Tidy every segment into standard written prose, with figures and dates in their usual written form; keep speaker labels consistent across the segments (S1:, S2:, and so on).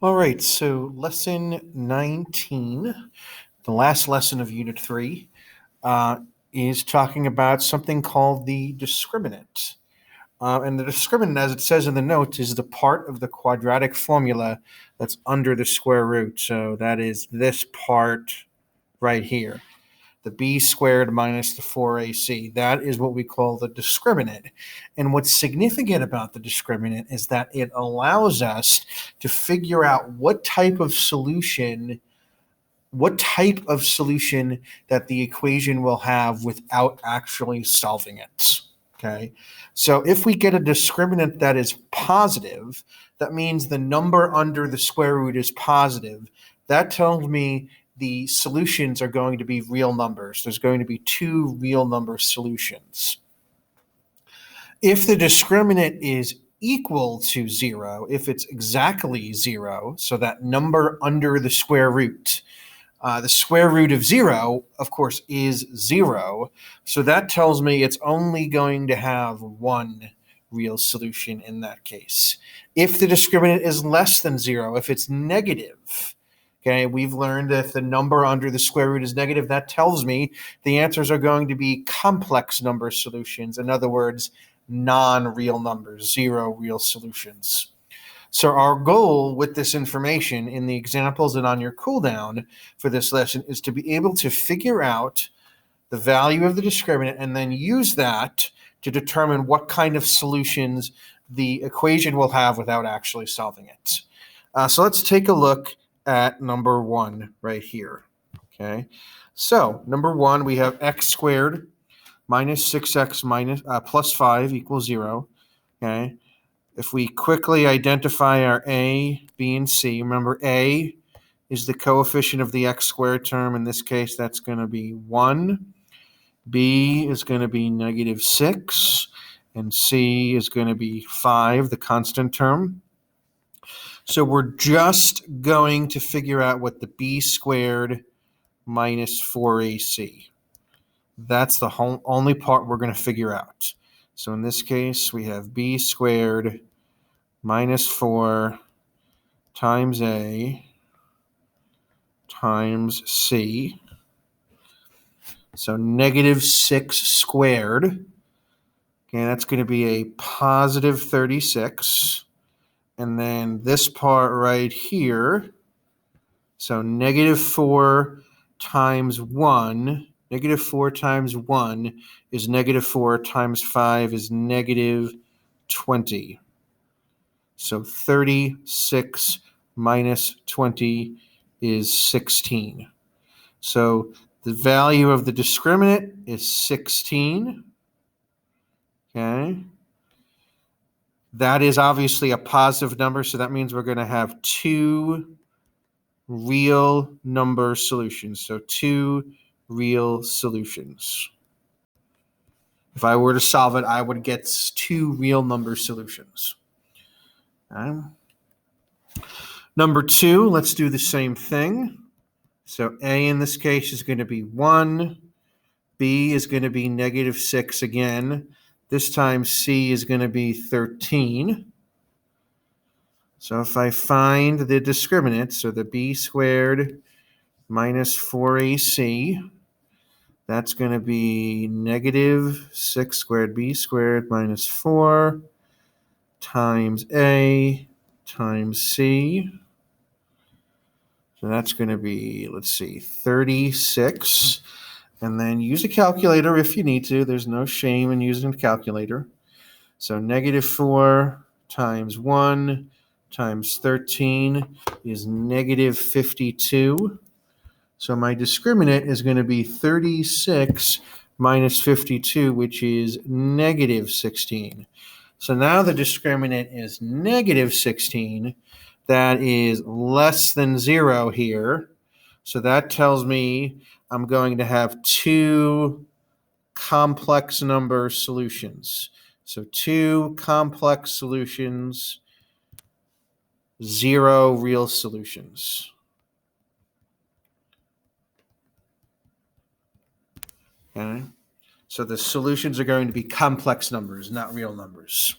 S1: All right, so lesson 19, the last lesson of Unit 3, is talking about something called the discriminant. And the discriminant, as it says in the notes, is the part of the quadratic formula that's under the square root. So that is this part right here, the b squared minus the 4ac. That is what we call the discriminant. And what's significant about the discriminant is that it allows us to figure out what type of solution that the equation will have without actually solving it. Okay, so if we get a discriminant that is positive, that means the number under the square root is positive. That tells me the solutions are going to be real numbers. There's going to be two real number solutions. If the discriminant is equal to 0, if it's exactly 0, so that number under the square root, the square root of 0, of course, is 0. So that tells me it's only going to have one real solution in that case. If the discriminant is less than 0, if it's negative, okay, we've learned that if the number under the square root is negative, that tells me the answers are going to be complex number solutions. In other words, non-real numbers, 0 real solutions. So our goal with this information in the examples and on your cool down for this lesson is to be able to figure out the value of the discriminant and then use that to determine what kind of solutions the equation will have without actually solving it. So let's take a look at number 1 right here. Okay, so number 1, we have x squared minus 6x plus 5 equals 0. Okay. If we quickly identify our a, b, and c, remember a is the coefficient of the x squared term. In this case, that's going to be 1. B is going to be negative 6. And c is going to be 5, the constant term. So we're just going to figure out what the b squared minus 4ac. That's the only part we're going to figure out. So in this case, we have b squared minus 4 times a times c. So negative 6 squared. Okay, that's going to be a positive 36. And then this part right here, so negative 4 times 1. Negative 4 times 1 is negative 4 times 5 is negative 20. So 36 minus 20 is 16. So the value of the discriminant is 16. Okay. That is obviously a positive number, so that means we're going to have two real number solutions. So two real solutions. If I were to solve it, I would get two real number solutions. Okay. Number 2, let's do the same thing. So a in this case is going to be 1. B is going to be negative 6 again. This time C is going to be 13. So if I find the discriminant, so the b squared minus 4ac, that's going to be negative 6 squared b squared minus 4 times a times c. So that's going to be, let's see, 36. And then use a calculator if you need to. There's no shame in using a calculator. So negative 4 times 1 times 13 is negative 52. So my discriminant is going to be 36 minus 52, which is negative 16. So now the discriminant is negative 16. That is less than 0 here. So that tells me I'm going to have two complex number solutions. So two complex solutions, 0 real solutions. Okay. So the solutions are going to be complex numbers, not real numbers.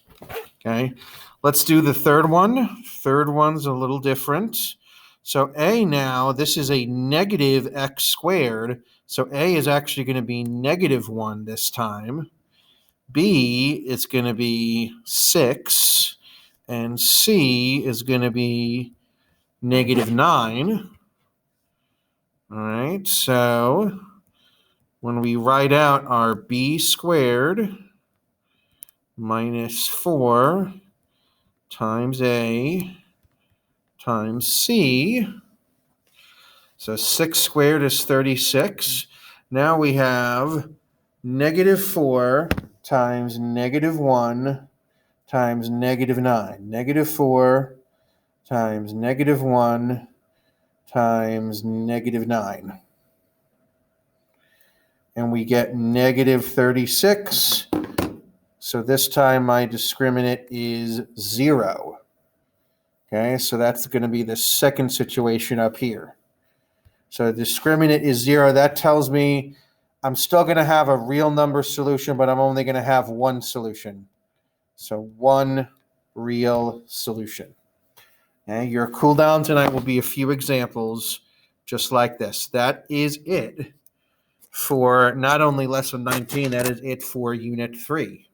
S1: Okay, let's do the third one. Third one's a little different. So a now, this is a negative x squared. So a is actually going to be -1 this time. B is going to be 6. And C is going to be -9. All right, so when we write out our b squared minus 4 times a times c, so 6 squared is 36. Now we have -4 times -1 times -9. -4 times -1 times -9. And we get -36. So this time my discriminant is 0. Okay, so that's going to be the second situation up here. So the discriminant is 0. That tells me I'm still going to have a real number solution, but I'm only going to have one solution. So one real solution. Okay, your cool down tonight will be a few examples just like this. That is it for not only lesson 19, that is it for unit 3.